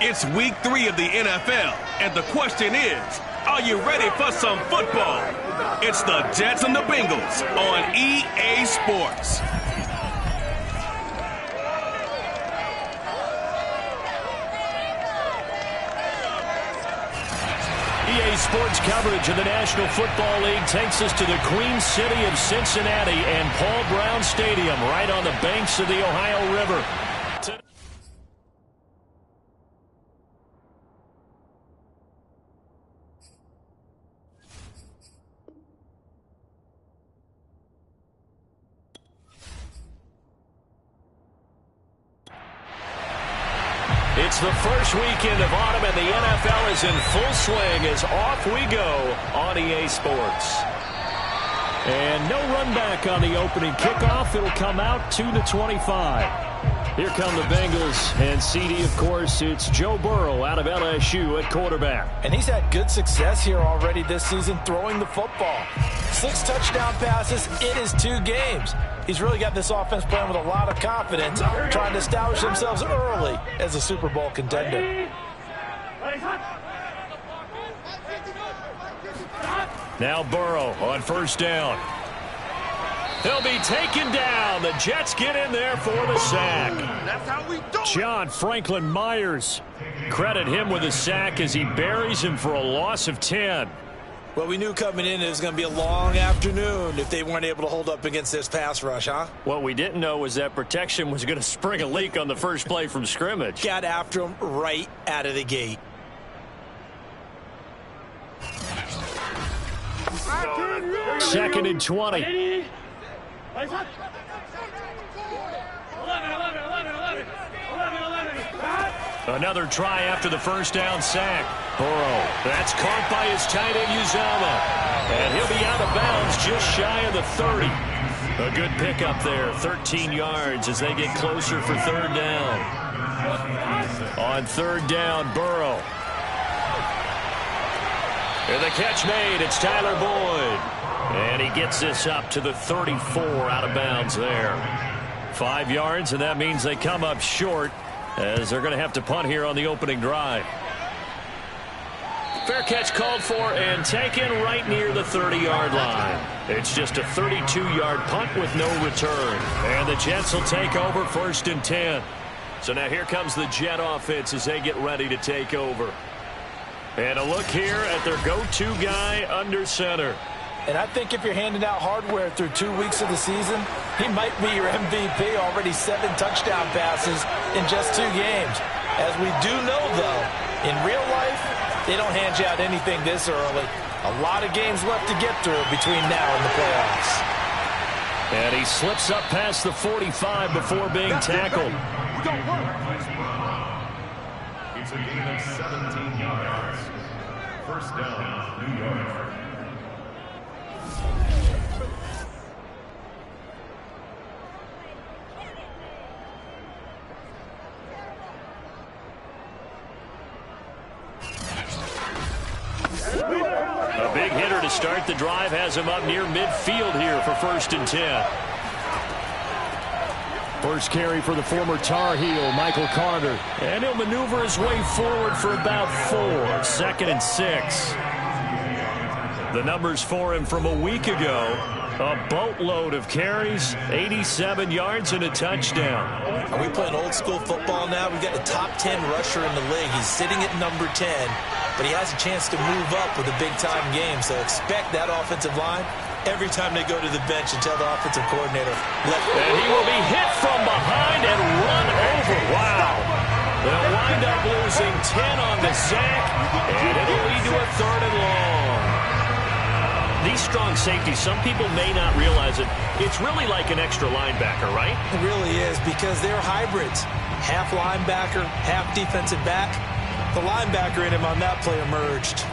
It's week 3 of the NFL, and the question is, are you ready for some football? It's the Jets and the Bengals on EA Sports. EA Sports coverage of the National Football League takes us to the Queen City of Cincinnati and Paul Brown Stadium right on the banks of the Ohio River. It's the first weekend of autumn, and the NFL is in full swing as off we go on EA Sports. And no run back on the opening kickoff. It'll come out to the 25. Here come the Bengals, and CD, of course, it's Joe Burrow out of LSU at quarterback. And he's had good success here already this season throwing the football. 6 touchdown passes in his 2 games. He's really got this offense playing with a lot of confidence, trying to establish themselves early as a Super Bowl contender. Now Burrow on first down. He'll be taken down. The Jets get in there for the sack. That's how we do it. John Franklin Myers. Credit him with a sack as he buries him for a loss of 10. Well, we knew coming in it was going to be a long afternoon if they weren't able to hold up against this pass rush, huh? What we didn't know was that protection was going to spring a leak on the first play from scrimmage. Got after him right out of the gate. Second and 20. Another try after the first down sack. Burrow, that's caught by his tight end Uzama. And he'll be out of bounds just shy of the 30. A good pickup there, 13 yards as they get closer for third down. On third down, Burrow. And the catch made, it's Tyler Boyd. And he gets this up to the 34 out of bounds there. 5 yards, and that means they come up short as they're going to have to punt here on the opening drive. Fair catch called for and taken right near the 30-yard line. It's just a 32-yard punt with no return. And the Jets will take over first and 10. So now here comes the Jet offense as they get ready to take over. And a look here at their go-to guy under center. And I think if you're handing out hardware through 2 weeks of the season, he might be your MVP. Already 7 touchdown passes in just 2 games. As we do know, though, in real life, they don't hand you out anything this early. A lot of games left to get through between now and the playoffs. And he slips up past the 45 before being tackled. It's a gain of 17 yards. First down, New York. A big hitter to start the drive has him up near midfield here for first and 10. First carry for the former Tar Heel, Michael Carter. And he'll maneuver his way forward for about 4. Second and 6. The numbers for him from a week ago. A boatload of carries, 87 yards and a touchdown. Are we playing old school football now? We've got the top 10 rusher in the league. He's sitting at number 10, but he has a chance to move up with a big-time game. So expect that offensive line every time they go to the bench and tell the offensive coordinator. And he will be hit from behind and run over. Wow. They'll wind up losing 10 on the sack, and it'll lead to a third and long. These strong safeties, some people may not realize it. It's really like an extra linebacker, right? It really is, because they're hybrids. Half linebacker, half defensive back. The linebacker in him on that play emerged.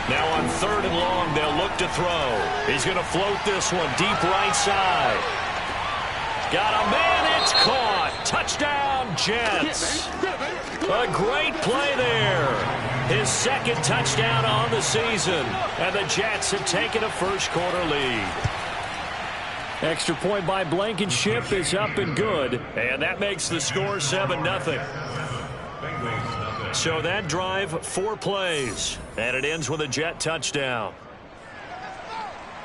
Now on third and long, they'll look to throw. He's going to float this one deep right side. Got a man, it's caught. Touchdown, Jets. A great play there. His second touchdown on the season. And the Jets have taken a first-quarter lead. Extra point by Blankenship is up and good. And that makes the score 7-0. So that drive, 4 plays. And it ends with a Jet touchdown.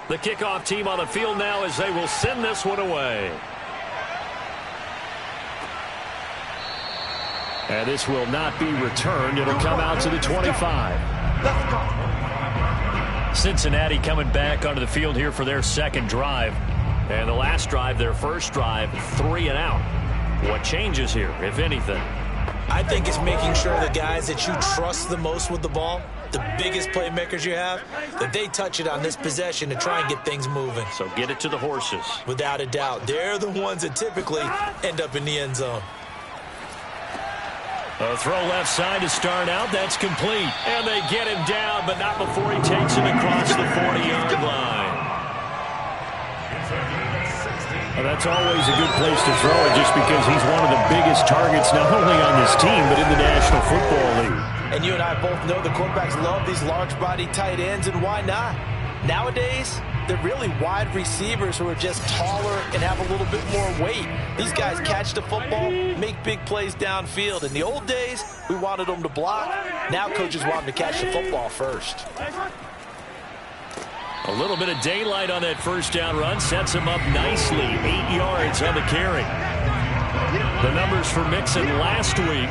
The kickoff team on the field now as they will send this one away. And this will not be returned. It'll come out to the 25. Cincinnati coming back onto the field here for their second drive. And the last drive, their first drive, 3 and out. What changes here, if anything? I think it's making sure the guys that you trust the most with the ball, the biggest playmakers you have, that they touch it on this possession to try and get things moving. So get it to the horses. Without a doubt. They're the ones that typically end up in the end zone. A throw left side to start out. That's complete. And they get him down, but not before he takes it across the 40-yard line. Well, that's always a good place to throw it just because he's one of the biggest targets not only on this team but in the National Football League. And you and I both know the quarterbacks love these large-body tight ends, and why not? Nowadays, they're really wide receivers who are just taller and have a little bit more weight. These guys catch the football, make big plays downfield. In the old days, we wanted them to block. Now coaches want them to catch the football first. A little bit of daylight on that first down run sets him up nicely. 8 yards on the carry. The numbers for Mixon last week,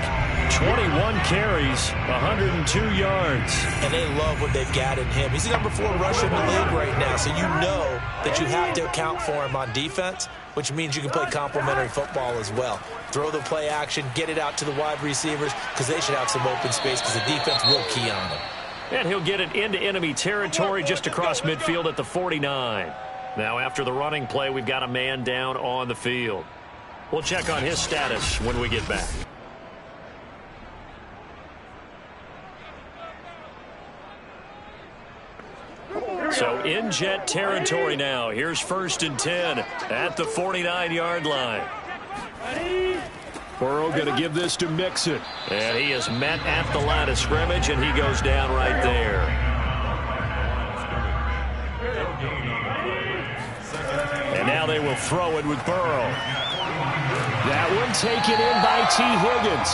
21 carries, 102 yards. And they love what they've got in him. He's the number 4 rusher in the league right now, so you know that you have to account for him on defense, which means you can play complementary football as well. Throw the play action, get it out to the wide receivers, because they should have some open space because the defense will key on them. And he'll get it into enemy territory just across midfield at the 49. Now after the running play, we've got a man down on the field. We'll check on his status when we get back. So in Jet territory now. Here's 1st and 10 at the 49-yard line. Burrow going to give this to Mixon. And he is met at the line of scrimmage, and he goes down right there. And now they will throw it with Burrow. That one taken in by T. Higgins.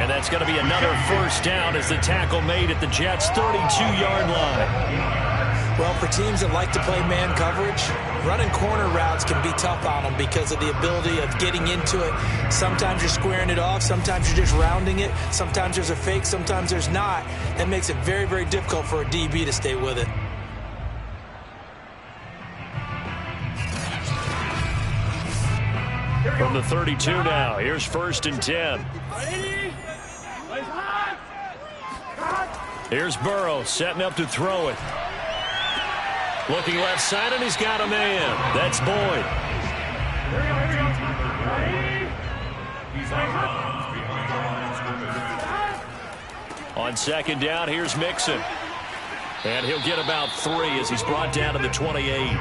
And that's going to be another first down as the tackle made at the Jets' 32-yard line. Well, for teams that like to play man coverage, running corner routes can be tough on them because of the ability of getting into it. Sometimes you're squaring it off. Sometimes you're just rounding it. Sometimes there's a fake. Sometimes there's not. That makes it very, very difficult for a DB to stay with it. From the 32 now, here's 1st and 10. Here's Burrow setting up to throw it. Looking left side, and he's got a man. That's Boyd. On 2nd down, here's Mixon. And he'll get about 3 as he's brought down to the 28.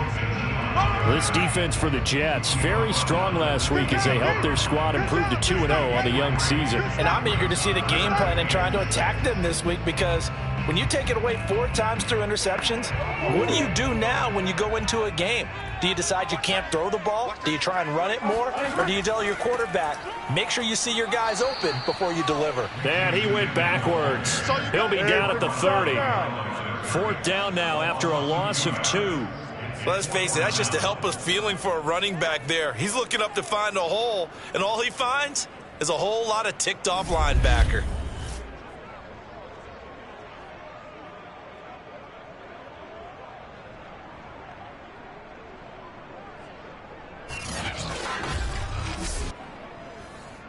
This defense for the Jets, very strong last week as they helped their squad improve to 2-0 on the young season. And I'm eager to see the game plan and trying to attack them this week because when you take it away 4 times through interceptions, what do you do now when you go into a game? Do you decide you can't throw the ball? Do you try and run it more? Or do you tell your quarterback, make sure you see your guys open before you deliver? And he went backwards. He'll be down at the 30. 4th down now after a loss of 2. Let's face it, that's just a helpless feeling for a running back there. He's looking up to find a hole, and all he finds is a whole lot of ticked-off linebacker.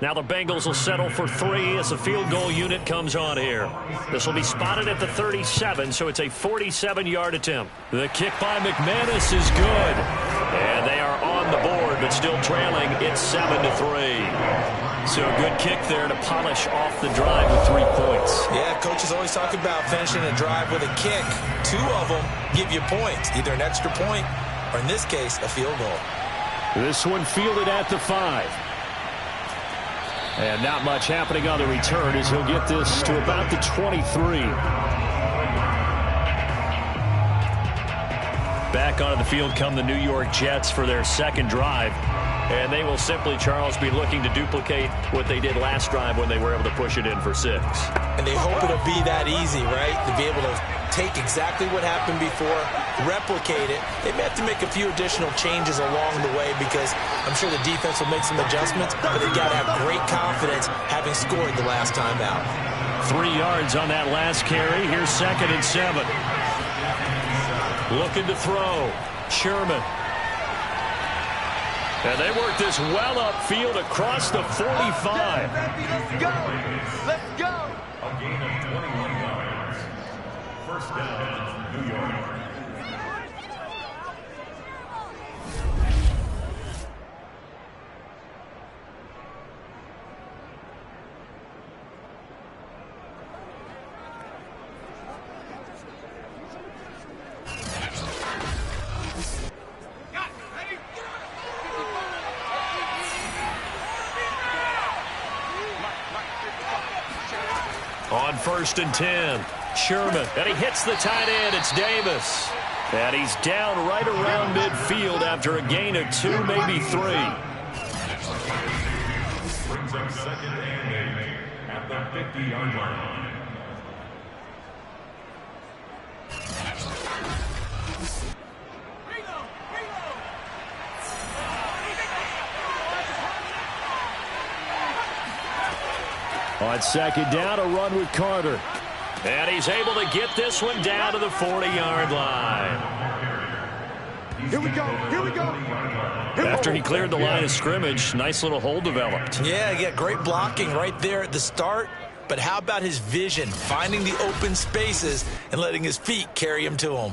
Now the Bengals will settle for 3 as the field goal unit comes on here. This will be spotted at the 37, so it's a 47-yard attempt. The kick by McManus is good. And they are on the board, but still trailing. It's 7-3. So a good kick there to polish off the drive with 3 points. Yeah, coaches always talk about finishing a drive with a kick. 2 of them give you points, either an extra point or, in this case, a field goal. This one fielded at the 5. And not much happening on the return as he'll get this to about the 23. Back onto the field come the New York Jets for their second drive. And they will simply, Charles, be looking to duplicate what they did last drive when they were able to push it in for 6. And they hope it'll be that easy, right? To be able to take exactly what happened before, replicate it. They may have to make a few additional changes along the way because I'm sure the defense will make some adjustments, but they've got to have great confidence having scored the last time out. 3 yards on that last carry. Here's 2nd and 7. Looking to throw. Sherman. And they work this well upfield across the 45. Let's go! Let's go! A gain of 21 yards. First down, New York. On 1st and 10, Sherman, and he hits the tight end. It's Davis. And he's down right around midfield after a gain of 2, maybe 3. Brings up 2nd and 8 at the 50-yard line. On 2nd down, a run with Carter. And he's able to get this one down to the 40-yard line. Here we go. Here we go. After he cleared the line of scrimmage, nice little hole developed. Yeah, great blocking right there at the start. But how about his vision, finding the open spaces and letting his feet carry him to him?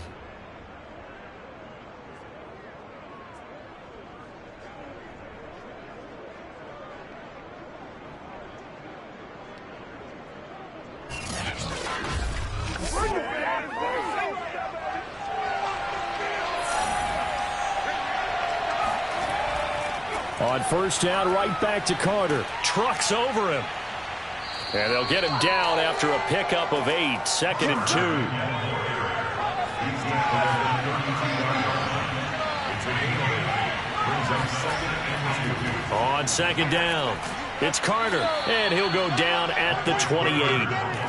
On 1st down, right back to Carter. Trucks over him. And they'll get him down after a pickup of 8. 2nd and 2. On 2nd down, it's Carter. And he'll go down at the 28.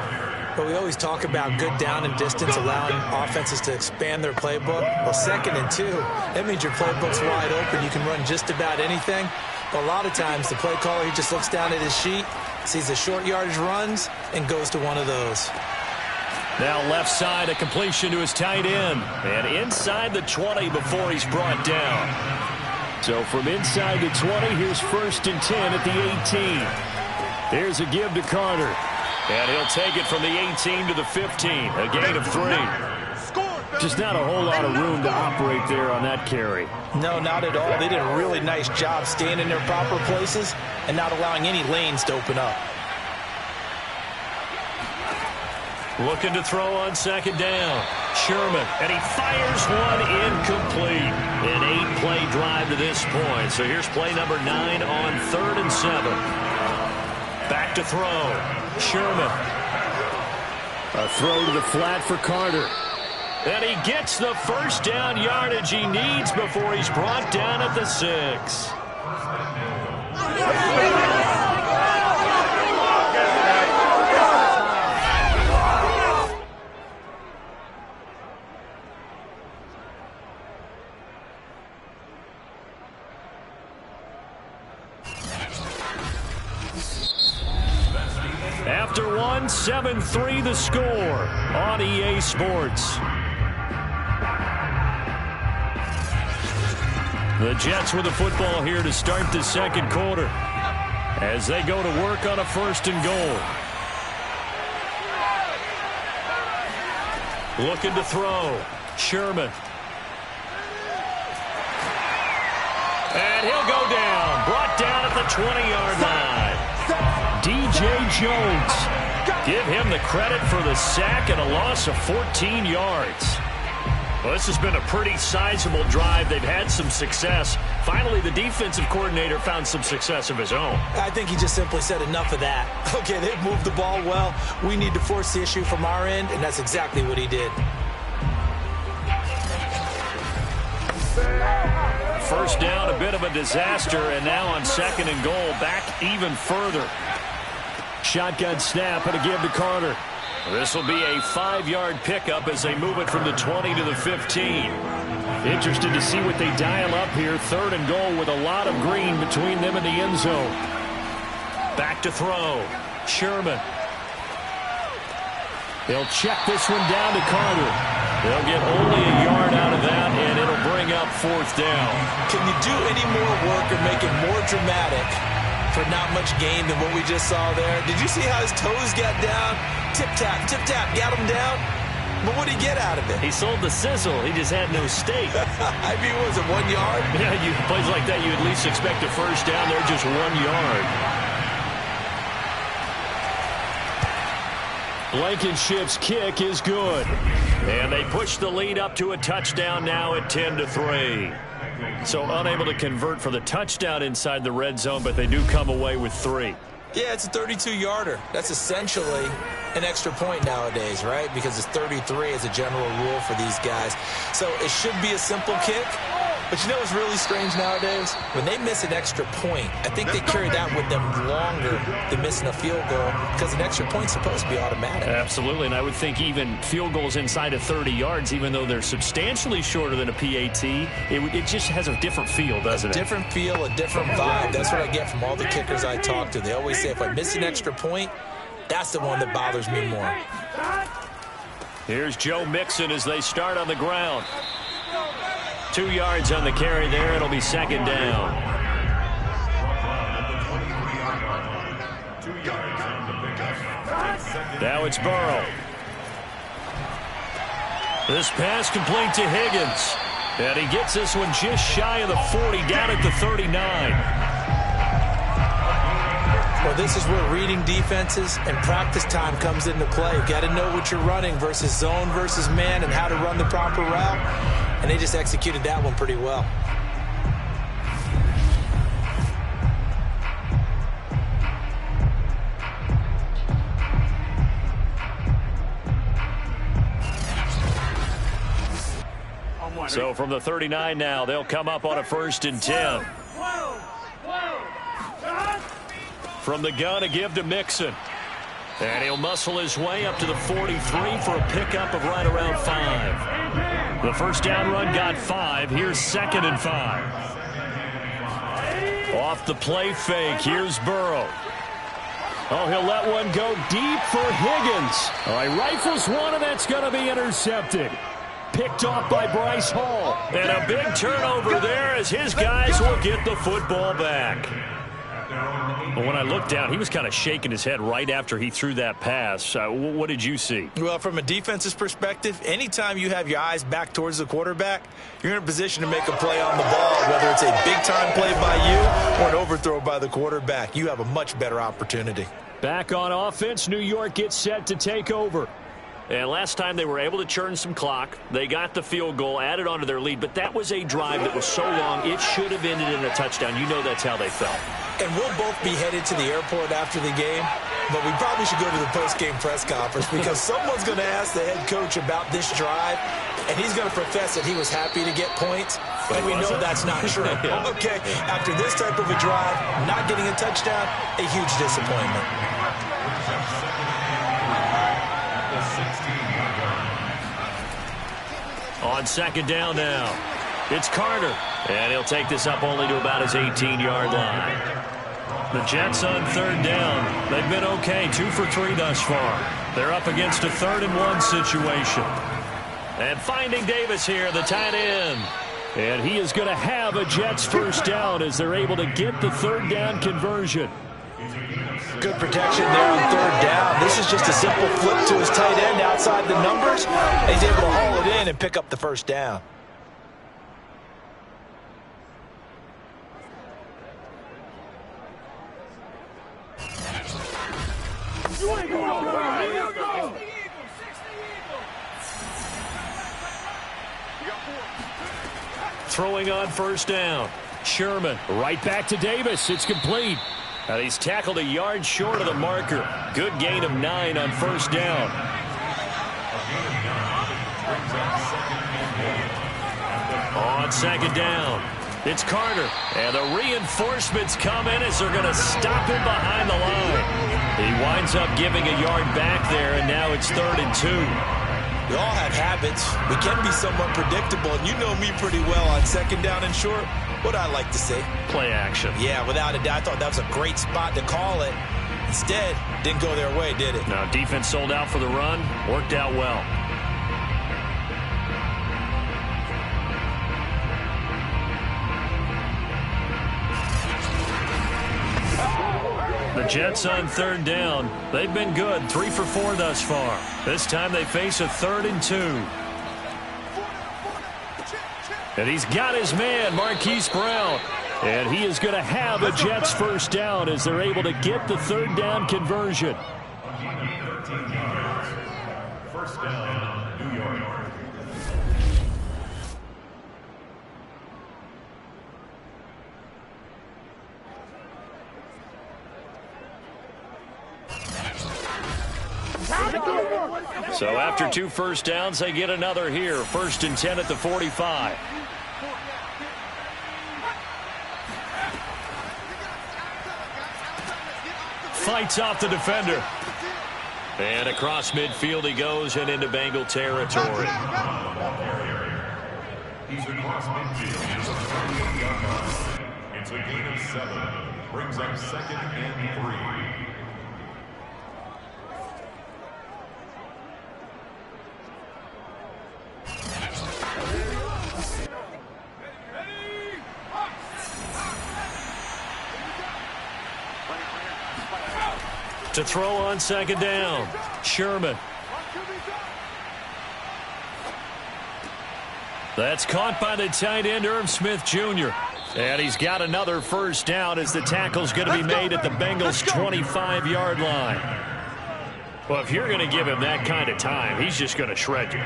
But we always talk about good down and distance, allowing offenses to expand their playbook. Well, 2nd and 2, that means your playbook's wide open. You can run just about anything. But a lot of times, the play caller, he just looks down at his sheet, sees the short yardage runs, and goes to one of those. Now left side, a completion to his tight end. And inside the 20 before he's brought down. So from inside the 20, here's 1st and 10 at the 18. Here's a give to Carter. And he'll take it from the 18 to the 15. A gain of 3. Just not a whole lot of room to operate there on that carry. No, not at all. They did a really nice job staying in their proper places and not allowing any lanes to open up. Looking to throw on 2nd down. Sherman, and he fires one incomplete. An 8-play drive to this point. So here's play number 9 on 3rd and 7. Back to throw. Sherman. A throw to the flat for Carter. And he gets the 1st down yardage he needs before he's brought down at the 6. After 1, 7-3 the score on EA Sports. The Jets with the football here to start the 2nd quarter as they go to work on a 1st and goal. Looking to throw. Sherman. And he'll go down. Brought down at the 20-yard line. DJ Jones. Give him the credit for the sack and a loss of 14 yards. Well, this has been a pretty sizable drive. They've had some success. Finally, the defensive coordinator found some success of his own. I think he just simply said enough of that. Okay, they've moved the ball well. We need to force the issue from our end, and that's exactly what he did. First down, a bit of a disaster, and now on 2nd and goal, back even further. Shotgun snap and a give to Carter. This will be a 5-yard pickup as they move it from the 20 to the 15. Interested to see what they dial up here. 3rd and goal with a lot of green between them and the end zone. Back to throw. Sherman. They'll check this one down to Carter. They'll get only a yard out of that, and it'll bring up 4th down. Can you do any more work or make it more dramatic for not much gain than what we just saw there? Did you see how his toes got down? Tip-tap, got him down. But what did he get out of it? He sold the sizzle. He just had no steak. I mean, was it 1 yard? Yeah, plays like that, you at least expect a first down. They're just 1 yard. Blankenship's kick is good. And they push the lead up to a touchdown now at 10-3. So unable to convert for the touchdown inside the red zone, but they do come away with 3. Yeah, it's a 32-yarder. That's essentially an extra point nowadays, right? Because it's 33 as a general rule for these guys. So it should be a simple kick. But you know what's really strange nowadays? When they miss an extra point, I think they carry that with them longer than missing a field goal because an extra point's supposed to be automatic. Absolutely, and I would think even field goals inside of 30 yards, even though they're substantially shorter than a PAT, it just has a different feel, doesn't it? A different feel, a different vibe. That's what I get from all the kickers I talk to. They always say if I miss an extra point, that's the one that bothers me more. Here's Joe Mixon as they start on the ground. 2 yards on the carry there. It'll be 2nd down. Now it's Burrow. This pass complete to Higgins. And he gets this one just shy of the 40, down at the 39. Well, this is where reading defenses and practice time comes into play. You've got to know what you're running versus zone versus man and how to run the proper route. And they just executed that one pretty well. So from the 39 now, they'll come up on a 1st and 10. From the gun, a give to Mixon. And he'll muscle his way up to the 43 for a pickup of right around 5. The first down run got 5. Here's 2nd and 5. Off the play fake, here's Burrow. Oh, he'll let one go deep for Higgins. All right, rifles one, and that's going to be intercepted. Picked off by Bryce Hall. And a big turnover there as his guys will get the football back. But when I looked down, he was kind of shaking his head right after he threw that pass. What did you see? Well, from a defense's perspective, anytime you have your eyes back towards the quarterback, you're in a position to make a play on the ball, whether it's a big-time play by you or an overthrow by the quarterback. You have a much better opportunity. Back on offense, New York gets set to take over. And last time they were able to churn some clock. They got the field goal, added on to their lead, but that was a drive that was so long it should have ended in a touchdown. You know that's how they felt. And we'll both be headed to the airport after the game, but we probably should go to the post-game press conference because someone's going to ask the head coach about this drive, and he's going to profess that he was happy to get points, and we know that's not true. Yeah. Okay, after this type of a drive, not getting a touchdown, a huge disappointment. On 2nd down now, it's Carter. And he'll take this up only to about his 18-yard line. The Jets on 3rd down. They've been okay, 2 for 3 thus far. They're up against a 3rd and 1 situation. And finding Davis here, the tight end. And he is going to have a Jets first down as they're able to get the 3rd down conversion. Good protection there on 3rd down. This is just a simple flip to his tight end outside the numbers. He's able to haul it in and pick up the first down. throwing on first down. Sherman right back to Davis. It's complete. And he's tackled a yard short of the marker. Good gain of 9 on first down. On second down, it's Carter. And the reinforcements come in as they're going to stop him behind the line. He winds up giving a yard back there, and now it's 3rd and 2. We all have habits. We can be somewhat predictable, and you know me pretty well on second down and short. What I like to say? Play action. Yeah, without a doubt. I thought that was a great spot to call it. Instead, didn't go their way, did it? Now, defense sold out for the run. Worked out well. The Jets on 3rd down. They've been good, 3 for 4 thus far. This time they face a 3rd and 2. And he's got his man, Marquise Brown. And he is going to have a Jets first down as they're able to get the 3rd down conversion. First down, New York. So after 2 first downs, they get another here. 1st and 10 at the 45. Fights off the defender. And across midfield he goes and into Bengal territory. He's across midfield. It's a gain of 7. Brings up 2nd and 3. To throw on second down, Sherman. That's caught by the tight end, Irv Smith Jr. And he's got another first down as the tackle's going to be made at the Bengals' 25-yard line. Well, if you're going to give him that kind of time, he's just going to shred you.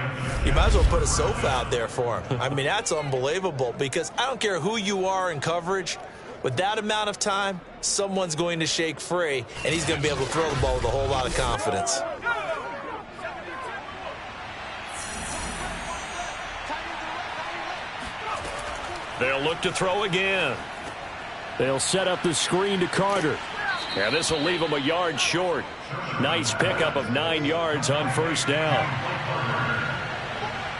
You might as well put a sofa out there for him. I mean, that's unbelievable because I don't care who you are in coverage. With that amount of time, someone's going to shake free, and he's going to be able to throw the ball with a whole lot of confidence. They'll look to throw again. They'll set up the screen to Carter. And this will leave him a yard short. Nice pickup of 9 yards on first down.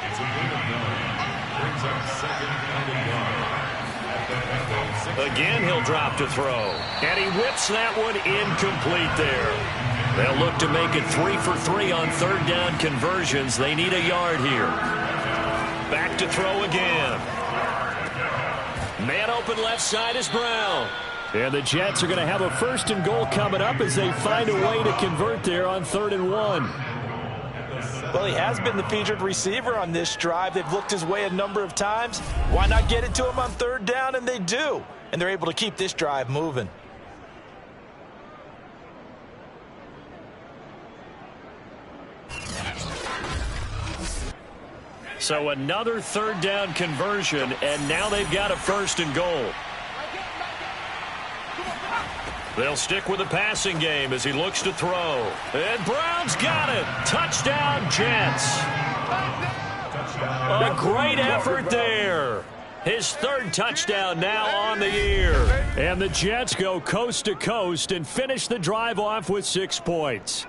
It's a gain of 9. Brings up 2nd and 1. Again, he'll drop to throw. And he whips that one incomplete there. They'll look to make it 3 for 3 on 3rd down conversions. They need a yard here. Back to throw again. Man open left side is Brown. And the Jets are going to have a 1st and goal coming up as they find a way to convert there on 3rd and 1. Well, he has been the featured receiver on this drive. They've looked his way a number of times. Why not get it to him on 3rd down? And they do. And they're able to keep this drive moving. So another 3rd down conversion, and now they've got a 1st and goal. They'll stick with the passing game as he looks to throw. And Brown's got it. Touchdown, Jets. A great effort there. His 3rd touchdown now on the year. And the Jets go coast to coast and finish the drive off with 6 points.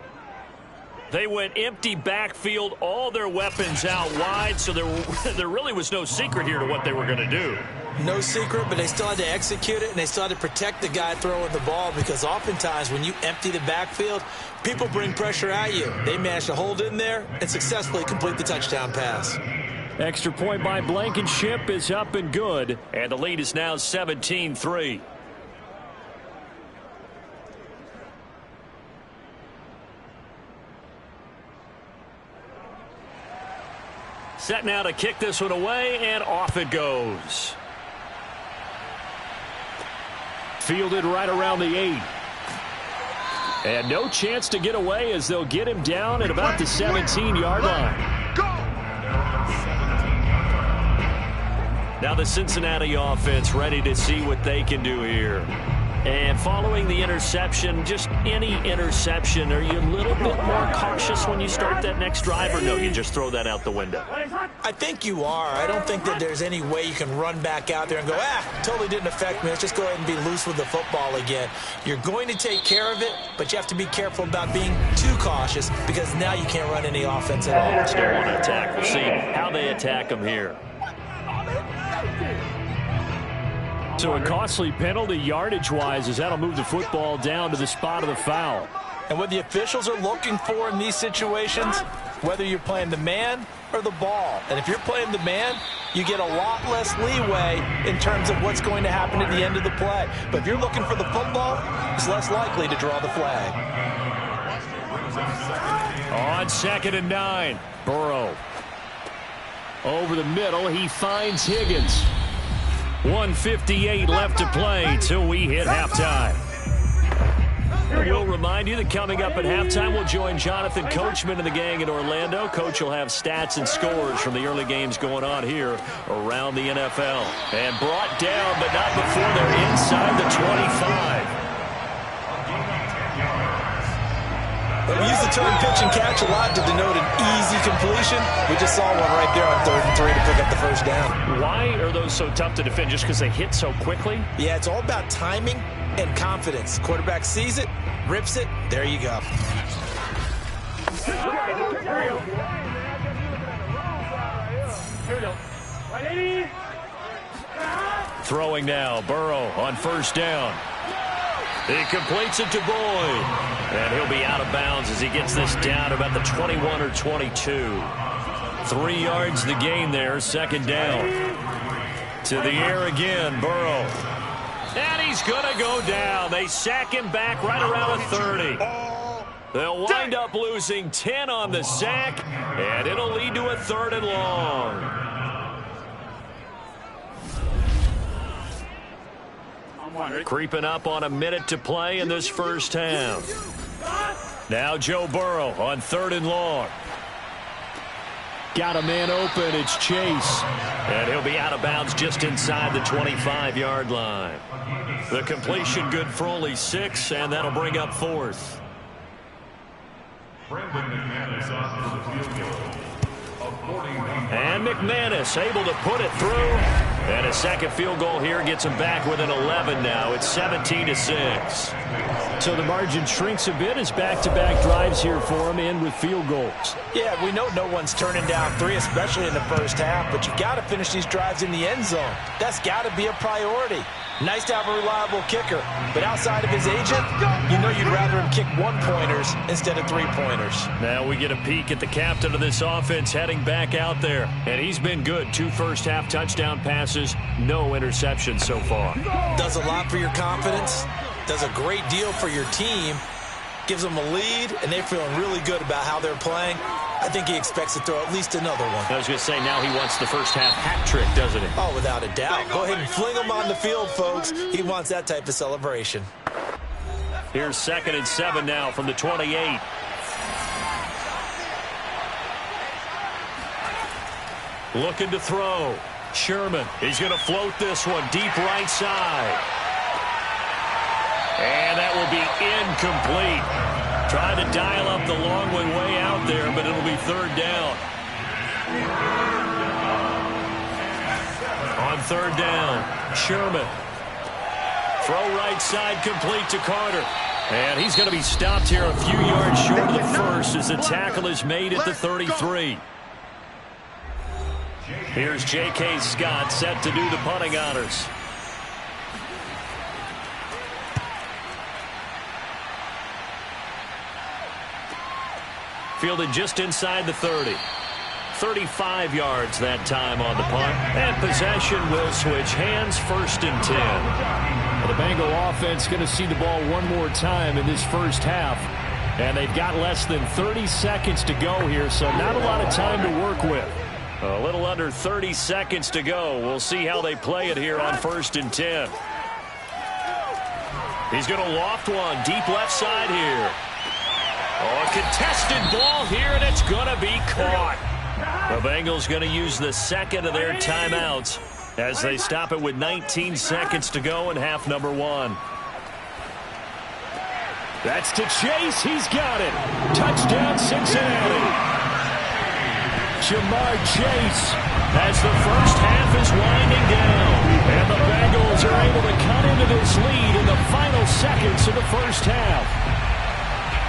They went empty backfield, all their weapons out wide, so there really was no secret here to what they were going to do. No secret, but they still had to execute it, and they still had to protect the guy throwing the ball because oftentimes when you empty the backfield, people bring pressure at you. They managed to hold in there and successfully complete the touchdown pass. Extra point by Blankenship is up and good, and the lead is now 17-3. Set now to kick this one away, and off it goes. Fielded right around the 8. And no chance to get away as they'll get him down at about the 17-yard line. Now the Cincinnati offense ready to see what they can do here. And following the interception, just any interception, are you a little bit more cautious when you start that next drive, or no, you just throw that out the window? I think you are. I don't think that there's any way you can run back out there and go, totally didn't affect me. Let's just go ahead and be loose with the football again. You're going to take care of it, but you have to be careful about being too cautious because now you can't run any offense at all. Still want to attack. We'll see how they attack them here. So a costly penalty yardage-wise as that'll move the football down to the spot of the foul. And what the officials are looking for in these situations, whether you're playing the man or the ball. And if you're playing the man, you get a lot less leeway in terms of what's going to happen at the end of the play. But if you're looking for the football, it's less likely to draw the flag. On 2nd and 9, Burrow. Over the middle, he finds Higgins. 1:58 left to play till we hit halftime. We'll remind you that coming up at halftime, we'll join Jonathan Coachman and the gang in Orlando. Coach will have stats and scores from the early games going on here around the NFL. And brought down, but not before they're inside the 25. We use the term pitch and catch a lot to denote an easy completion. We just saw one right there on 3rd and 3 to pick up the first down. Why are those so tough to defend? Just because they hit so quickly? Yeah, it's all about timing and confidence. Quarterback sees it, rips it, there you go. Throwing now, Burrow on 1st down. He completes it to Boyd. And he'll be out of bounds as he gets this down about the 21 or 22. 3 yards the gain there, 2nd down. To the air again, Burrow. And he's going to go down. They sack him back right around the 30. They'll wind up losing 10 on the sack, and it'll lead to a 3rd and long. Creeping up on a minute to play in this first half. Now Joe Burrow on 3rd and long. Got a man open. It's Chase. And he'll be out of bounds just inside the 25-yard line. The completion good for only 6, and that'll bring up 4th. And McManus able to put it through. And a second field goal here gets him back within 11 now. It's 17-6. So the margin shrinks a bit as back-to-back drives here for him and with field goals. Yeah, we know no one's turning down 3, especially in the first half, but you got to finish these drives in the end zone. That's got to be a priority. Nice to have a reliable kicker, but outside of his agent, you know you'd rather him kick 1-pointers instead of 3-pointers. Now we get a peek at the captain of this offense heading back out there, and he's been good. 2 first-half touchdown passes, no interceptions so far. Does a lot for your confidence, does a great deal for your team, gives them a lead, and they're feeling really good about how they're playing. I think he expects to throw at least another one. I was going to say, now he wants the first-half hat trick, doesn't he? Oh, without a doubt. Go ahead and fling him on the field, folks. He wants that type of celebration. Here's 2nd and 7 now from the 28. Looking to throw. Sherman, he's going to float this one deep right side. And that will be incomplete. Trying to dial up the long one way out there, but it'll be 3rd down. On 3rd down, Sherman. Throw right side complete to Carter. And he's going to be stopped here a few yards short of the first as the tackle is made at the 33. Here's J.K. Scott set to do the punting honors. Fielded just inside the 30. 35 yards that time on the punt. And possession will switch hands, 1st and 10. Well, the Bengal offense going to see the ball one more time in this first half. And they've got less than 30 seconds to go here, so not a lot of time to work with. A little under 30 seconds to go. We'll see how they play it here on 1st and 10. He's going to loft one deep left side here. Oh, a contested ball here, and it's going to be caught. The Bengals going to use the 2nd of their timeouts as they stop it with 19 seconds to go in half number 1. That's to Chase. He's got it. Touchdown, Cincinnati. Jamar Chase as the first half is winding down. And the Bengals are able to cut into this lead in the final seconds of the first half.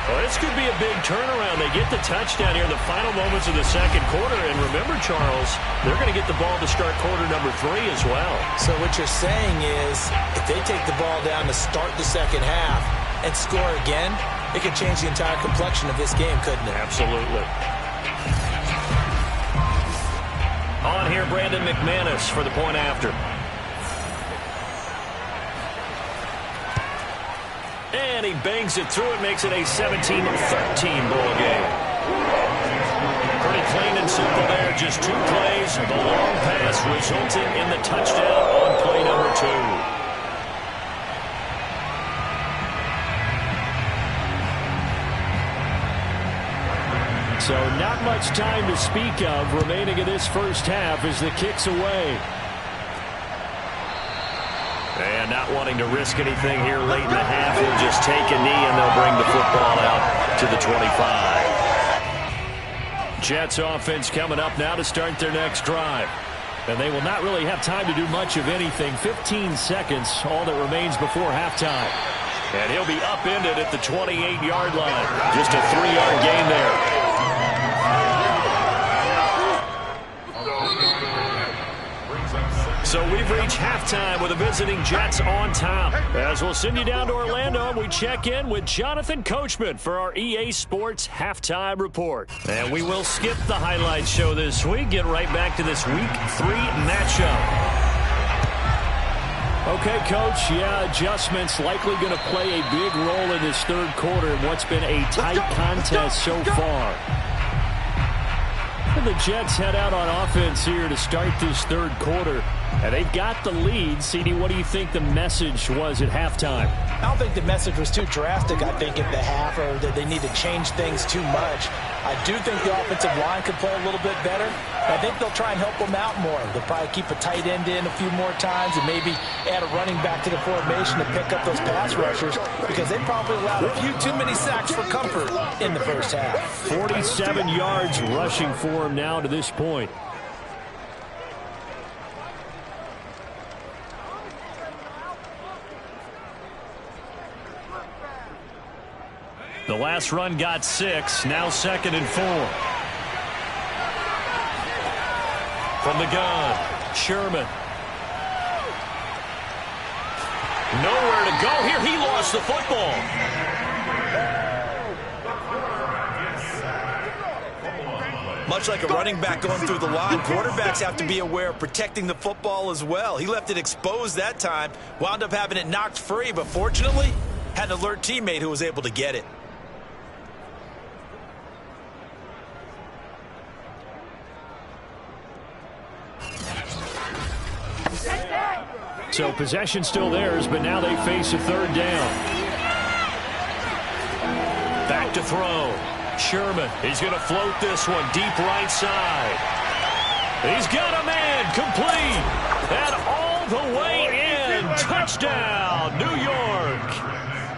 Well, this could be a big turnaround. They get the touchdown here in the final moments of the second quarter. And remember, Charles, they're going to get the ball to start quarter number 3 as well. So what you're saying is if they take the ball down to start the second half and score again, it could change the entire complexion of this game, couldn't it? Absolutely. On here, Brandon McManus for the point after. And he bangs it through. It makes it a 17-13 ball game. Pretty clean and simple there. Just 2 plays. The long pass resulting in the touchdown on play number 2. So not much time to speak of remaining in this first half as the kick's away. And not wanting to risk anything here late in the half, he'll just take a knee and they'll bring the football out to the 25. Jets offense coming up now to start their next drive. And they will not really have time to do much of anything. 15 seconds, all that remains before halftime. And he'll be upended at the 28-yard line. Just a 3-yard gain there. So we've reached halftime with the visiting Jets on top. As we'll send you down to Orlando, and we check in with Jonathan Coachman for our EA Sports Halftime Report. And we will skip the highlight show this week. Get right back to this Week 3 matchup. Okay, Coach, adjustments likely going to play a big role in this third quarter in what's been a tight contest so far. And the Jets head out on offense here to start this third quarter. And they've got the lead. CD, what do you think the message was at halftime? I don't think the message was too drastic, I think, at the half, or that they need to change things too much. I do think the offensive line could play a little bit better. I think they'll try and help them out more. They'll probably keep a tight end in a few more times and maybe add a running back to the formation to pick up those pass rushers because they probably allowed a few too many sacks for comfort in the first half. 47 yards rushing for him now to this point. The last run got 6, now 2nd and 4. From the gun, Sherman. Nowhere to go here. He lost the football. Much like a running back going through the line, quarterbacks have to be aware of protecting the football as well. He left it exposed that time, wound up having it knocked free, but fortunately, had an alert teammate who was able to get it. So possession still theirs, but now they face a third down. Back to throw. Sherman, he's going to float this one deep right side. He's got a man, complete, and all the way in. Touchdown, New York.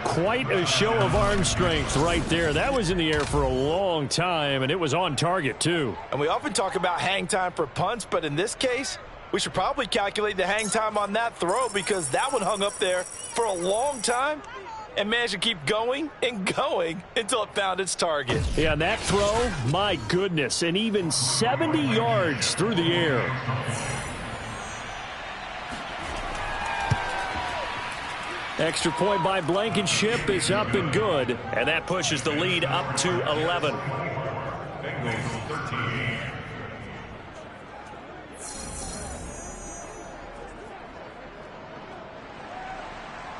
Quite a show of arm strength right there. That was in the air for a long time, and it was on target, too. And we often talk about hang time for punts, but in this case, we should probably calculate the hang time on that throw because that one hung up there for a long time and managed to keep going and going until it found its target. Yeah, and that throw, my goodness, and even 70 yards through the air. Extra point by Blankenship is up and good, and that pushes the lead up to 11.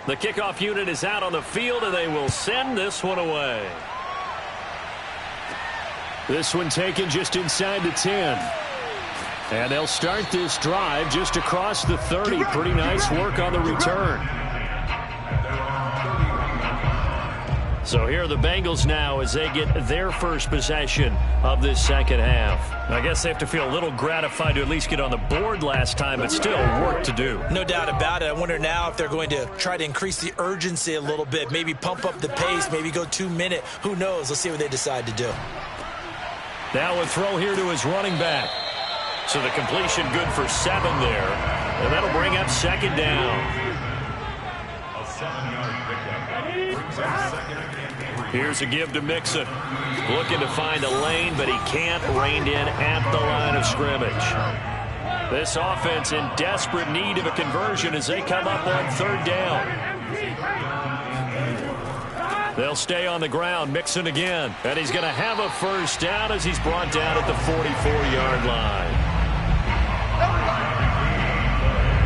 The kickoff unit is out on the field, and they will send this one away. This one taken just inside the 10. And they'll start this drive just across the 30. Pretty nice work on the return. So here are the Bengals now as they get their first possession of this second half. I guess they have to feel a little gratified to at least get on the board last time, but still work to do. No doubt about it. I wonder now if they're going to try to increase the urgency a little bit, maybe pump up the pace, maybe go 2-minute. Who knows? Let's see what they decide to do. Now a throw here to his running back. So the completion good for 7 there. And that'll bring up second down. A 7-yard pickup. Brings up second and 3. Here's a give to Mixon. Looking to find a lane, but he can't. Reined in at the line of scrimmage. This offense in desperate need of a conversion as they come up on third down. They'll stay on the ground. Mixon again. And he's going to have a first down as he's brought down at the 44-yard line.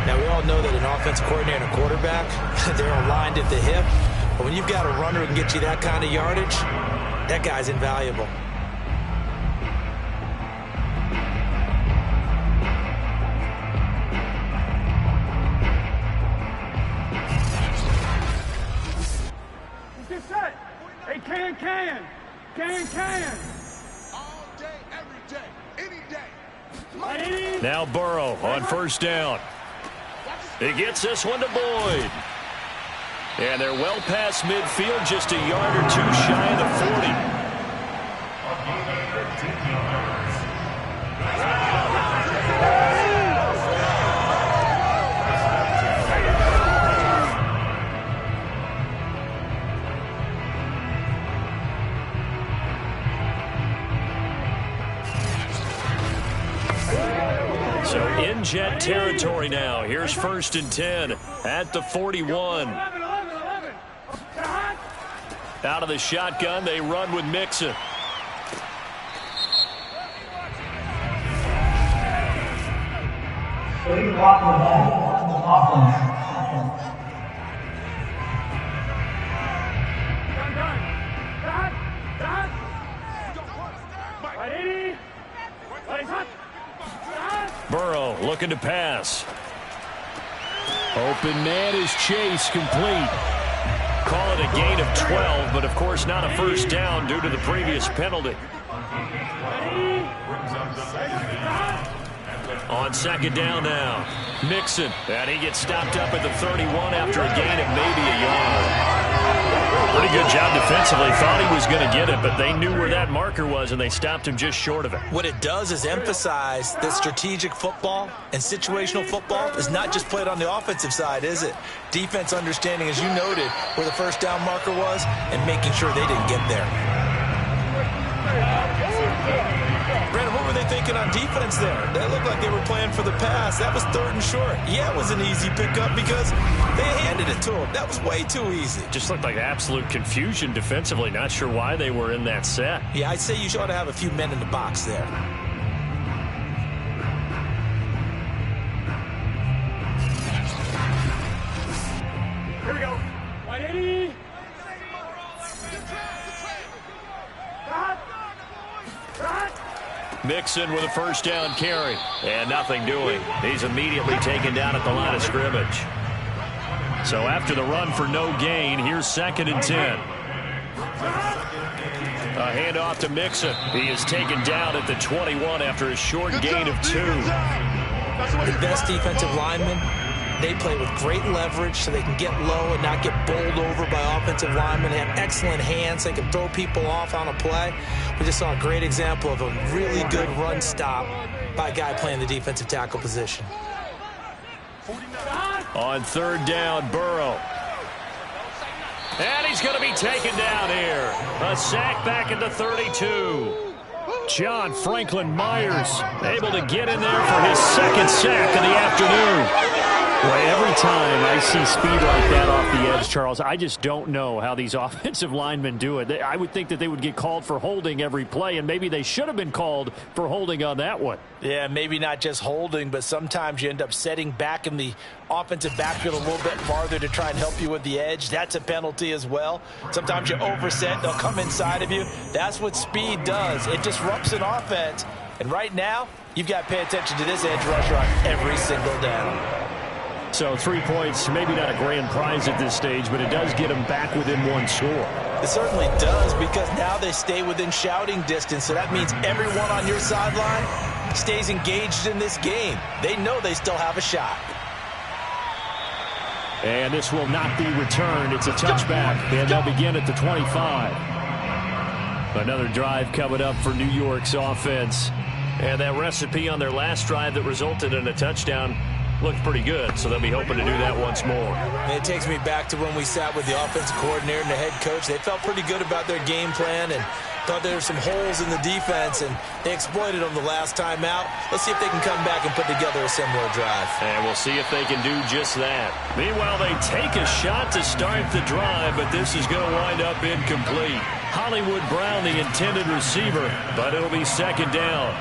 Now, we all know that an offensive coordinator and a quarterback, they're aligned at the hip. But when you've got a runner who can get you that kind of yardage, that guy's invaluable. Get set. Hey, can. All day, every day, any day. Now Burrow on first down. He gets this one to Boyd. And they're well past midfield, just a yard or two shy of the 40. A gain of 13 yards. So in Jet territory now. Here's first and 10 at the 41. Out of the shotgun, they run with Mixon. Burrow looking to pass. Open man is Chase, complete. Call it a gain of 12, but of course not a first down due to the previous penalty. On second down now, Mixon, and he gets stopped up at the 31 after a gain of maybe a yard. Pretty good job defensively. Thought he was going to get it, but they knew where that marker was, and they stopped him just short of it. What it does is emphasize that strategic football and situational football is not just played on the offensive side, is it? Defense understanding, as you noted, where the first down marker was and making sure they didn't get there. Brandon, what were they thinking on defense there? That looked like they were playing for the pass. That was third and short. Yeah, it was an easy pickup because they handed it to him. That was way too easy. Just looked like absolute confusion defensively. Not sure why they were in that set. Yeah, I'd say you ought to have a few men in the box there. Here we go. 180. Mixon with a first down carry. And nothing doing. He's immediately taken down at the line of scrimmage. So after the run for no gain, here's second and 10. A handoff to Mixon. He is taken down at the 21 after a short gain of 2. The best defensive linemen, they play with great leverage so they can get low and not get bowled over by offensive linemen. They have excellent hands. They can throw people off on a play. We just saw a great example of a really good run stop by a guy playing the defensive tackle position. On third down, Burrow. And he's going to be taken down here. A sack back at the 32. John Franklin Myers able to get in there for his second sack of the afternoon. Well, every time I see speed like that off the edge, Charles, I just don't know how these offensive linemen do it. I would think that they would get called for holding every play, and maybe they should have been called for holding on that one. Yeah, maybe not just holding, but sometimes you end up setting back in the offensive backfield a little bit farther to try and help you with the edge. That's a penalty as well. Sometimes you overset, they'll come inside of you. That's what speed does. It disrupts an offense. And right now, you've got to pay attention to this edge rusher on every single down. So 3 points, maybe not a grand prize at this stage, but it does get them back within one score. It certainly does, because now they stay within shouting distance, so that means everyone on your sideline stays engaged in this game. They know they still have a shot. And this will not be returned. It's a touchback, and they'll begin at the 25. Another drive coming up for New York's offense. And that recipe on their last drive that resulted in a touchdown looked pretty good, so they'll be hoping to do that once more. And it takes me back to when we sat with the offensive coordinator and the head coach. They felt pretty good about their game plan and thought there were some holes in the defense, and they exploited them the last time out. Let's see if they can come back and put together a similar drive. And we'll see if they can do just that. Meanwhile, they take a shot to start the drive, but this is going to wind up incomplete. Hollywood Brown, the intended receiver, but it'll be second down.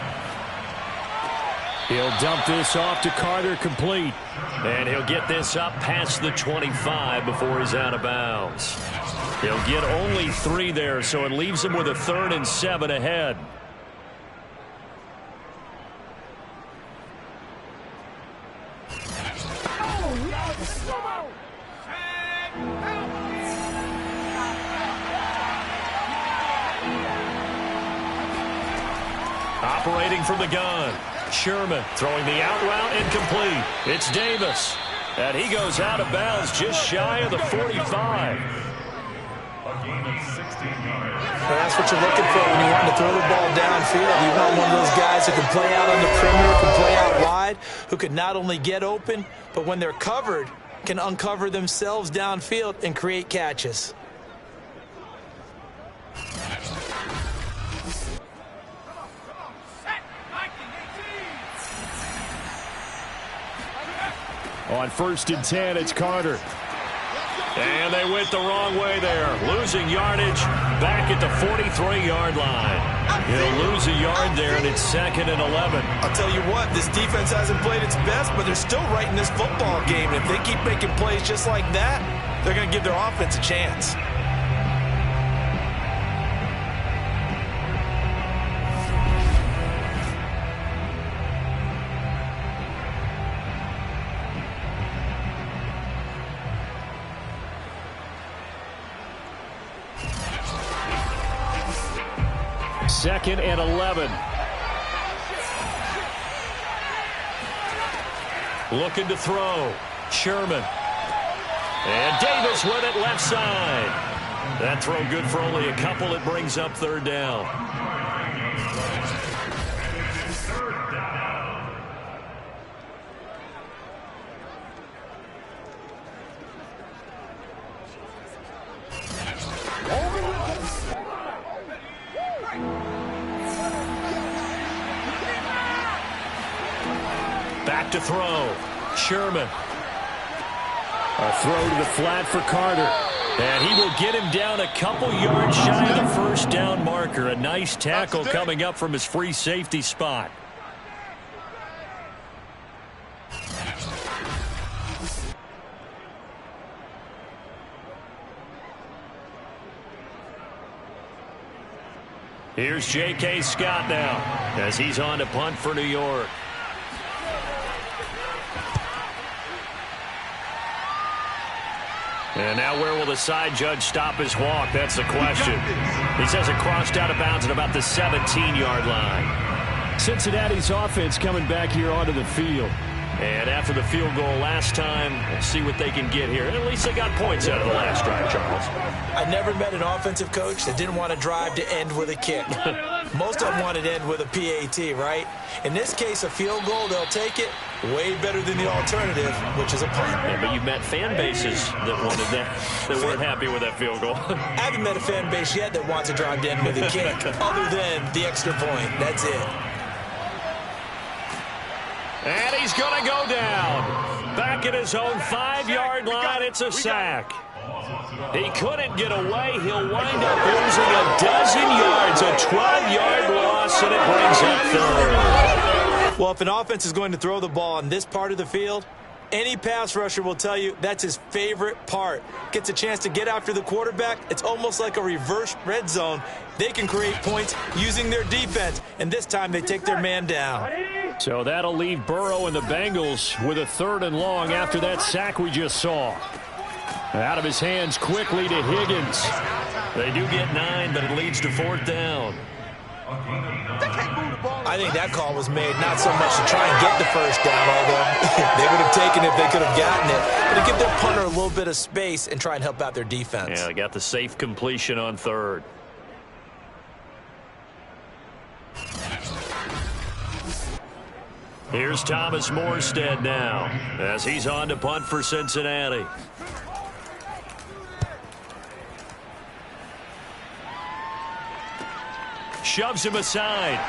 He'll dump this off to Carter, complete. And he'll get this up past the 25 before he's out of bounds. He'll get only 3 there, so it leaves him with a 3rd and 7 ahead. Operating from the gun. Sherman throwing the out route, incomplete. It's Davis. And he goes out of bounds just shy of the 45. Well, that's what you're looking for when you want to throw the ball downfield. You want one of those guys who can play out on the perimeter, can play out wide, who can not only get open, but when they're covered, can uncover themselves downfield and create catches. On 1st and 10, it's Carter. And they went the wrong way there. Losing yardage back at the 43-yard line. He'll lose a yard there, and it's 2nd and 11. I'll tell you what, this defense hasn't played its best, but they're still right in this football game. And if they keep making plays just like that, they're going to give their offense a chance. Second and 11. Looking to throw. Sherman. And Davis with it left side. That throw good for only a couple. It brings up 3rd down. Back to throw. Sherman. A throw to the flat for Carter. And he will get him down a couple yards shy of the 1st down marker. A nice tackle coming up from his free safety spot. Here's J.K. Scott now as he's on to punt for New York. And now where will the side judge stop his walk? That's the question. He says it crossed out of bounds at about the 17-yard line. Cincinnati's offense coming back here onto the field. And after the field goal last time, we'll see what they can get here. At least they got points out of the last drive, Charles. I never met an offensive coach that didn't want to drive to end with a kick. Most of them wanted to end with a PAT, right? In this case, a field goal, they'll take it. Way better than the alternative, which is a punt. Yeah, but you've met fan bases that wanted that, that weren't happy with that field goal. I haven't met a fan base yet that wants to drive to end with a kick, other than the extra point. That's it. And he's going to go down. Back at his own 5-yard line, it's a sack. He couldn't get away. He'll wind up losing a dozen yards, a 12-yard loss, and it brings up 3rd. Well, if an offense is going to throw the ball on this part of the field, Any pass rusher will tell you that's his favorite part. Gets a chance to get after the quarterback. It's almost like a reverse red zone. They can create points using their defense, and this time they take their man down. So that'll leave Burrow and the Bengals with a 3rd and long after that sack we just saw. Out of his hands quickly to Higgins. They do get 9, but it leads to 4th down. I think that call was made not so much to try and get the first down, although they would have taken it if they could have gotten it, but to give their punter a little bit of space and try and help out their defense. Yeah, they got the safe completion on 3rd. Here's Thomas Morstead now as he's on to punt for Cincinnati. Shoves him aside.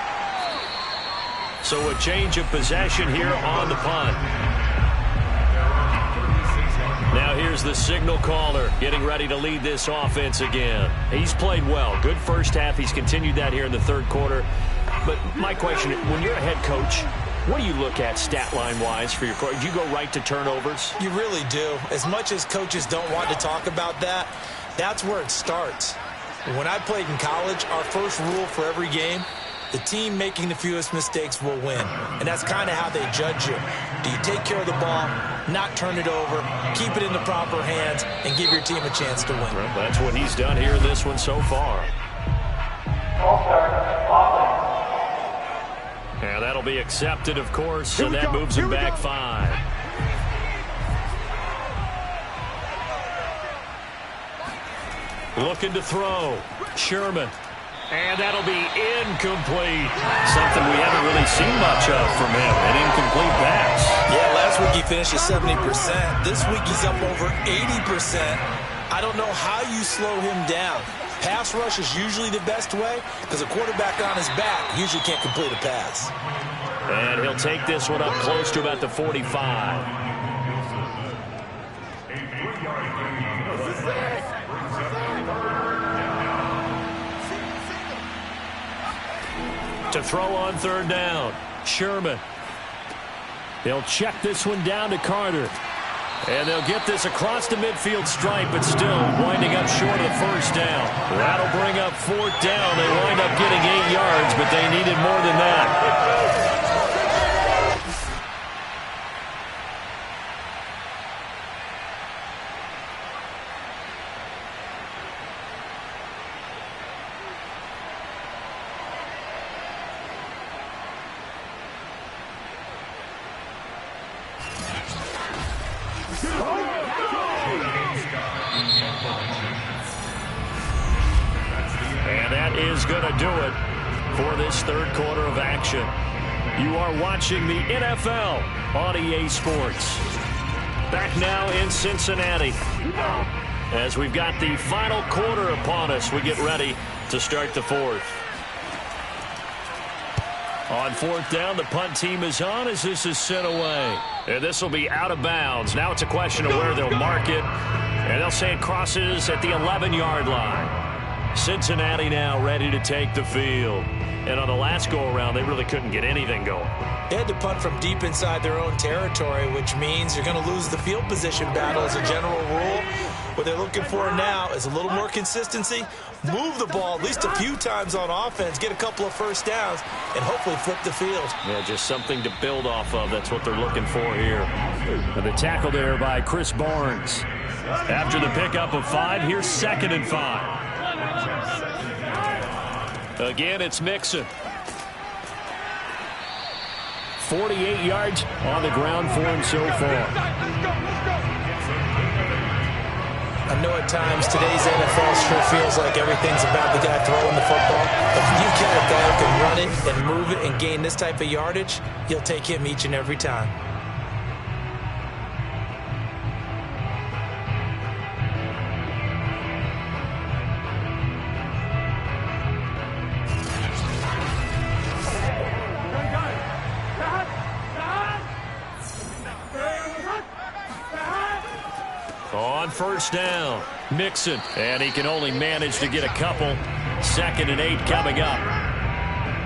So a change of possession here on the punt. Now here's the signal caller getting ready to lead this offense again. He's played well. Good first half. He's continued that here in the 3rd quarter. But my question, when you're a head coach, what do you look at stat line-wise for your coach? Do you go right to turnovers? You really do. As much as coaches don't want to talk about that, that's where it starts. When I played in college, our first rule for every game, the team making the fewest mistakes will win. And that's kind of how they judge you. Do you take care of the ball, not turn it over, keep it in the proper hands, and give your team a chance to win? Well, that's what he's done here in this one so far. Yeah, that'll be accepted, of course, so that moves him back 5. Looking to throw. Sherman. And that'll be incomplete. Something we haven't really seen much of from him. An incomplete pass. Yeah, last week he finished at 70%. This week he's up over 80%. I don't know how you slow him down. Pass rush is usually the best way because a quarterback on his back usually can't complete a pass. And he'll take this one up close to about the 45. To throw on 3rd down. Sherman. They'll check this one down to Carter. And they'll get this across the midfield stripe, but still winding up short of the first down. That'll bring up 4th down. They wind up getting 8 yards, but they needed more than that. And that is going to do it for this 3rd quarter of action. You are watching the NFL on EA Sports. Back now in Cincinnati. As we've got the final quarter upon us, we get ready to start the 4th. On 4th down, the punt team is on as this is sent away. And this will be out of bounds. Now it's a question of where they'll mark it. And they'll say it crosses at the 11-yard line. Cincinnati now ready to take the field. And on the last go-around, they really couldn't get anything going. They had to punt from deep inside their own territory, which means you're going to lose the field position battle as a general rule. What they're looking for now is a little more consistency, move the ball at least a few times on offense, get a couple of first downs, and hopefully flip the field. Yeah, just something to build off of. That's what they're looking for here. And the tackle there by Chris Barnes. After the pickup of 5, here's 2nd and 5. Again, it's Mixon. 48 yards on the ground for him so far. I know at times today's NFL sure feels like everything's about the guy throwing the football. But if you've got a guy who can run it and move it and gain this type of yardage, you'll take him each and every time. On first down, Mixon. And he can only manage to get a couple. 2nd and 8 coming up.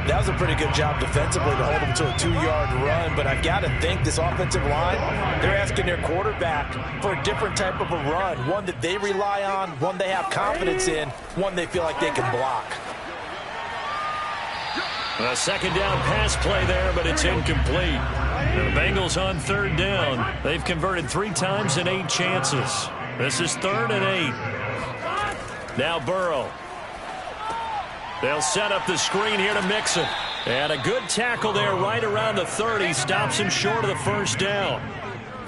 That was a pretty good job defensively to hold them to a 2-yard run, but I've got to think this offensive line, they're asking their quarterback for a different type of a run, one that they rely on, one they have confidence in, one they feel like they can block. A second down pass play there, but it's incomplete. The Bengals on third down. They've converted 3 times in 8 chances. This is 3rd and 8. Now Burrow. They'll set up the screen here to Mixon. And a good tackle there right around the 30. Stops him short of the first down.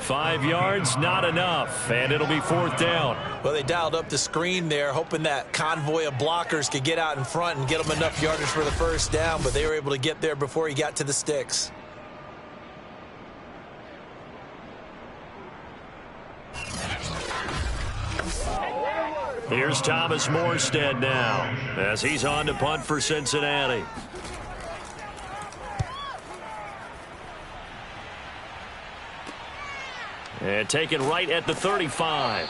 5 yards, not enough. And it'll be 4th down. Well, they dialed up the screen there, hoping that convoy of blockers could get out in front and get them enough yardage for the first down, but they were able to get there before he got to the sticks. Here's Thomas Morstead now as he's on to punt for Cincinnati. And taken right at the 35.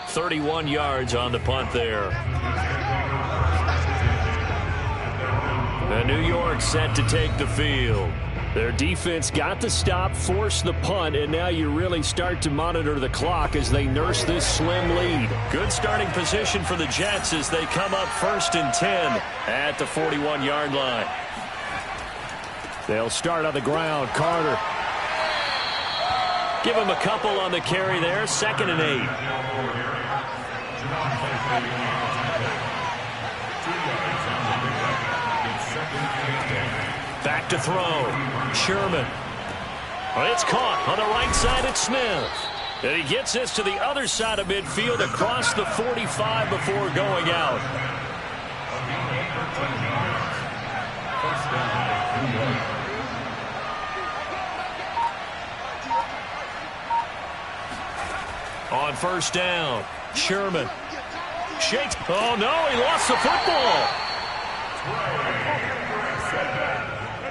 31 yards on the punt there. And New York set to take the field. Their defense got the stop, forced the punt, and now you really start to monitor the clock as they nurse this slim lead. Good starting position for the Jets as they come up 1st and 10 at the 41-yard line. They'll start on the ground. Carter. Give him a couple on the carry there. 2nd and 8. Back to throw. Sherman. It's caught on the right side at Smith. And he gets this to the other side of midfield across the 45 before going out. On 1st down, Sherman. Shakes. Oh, no, he lost the football.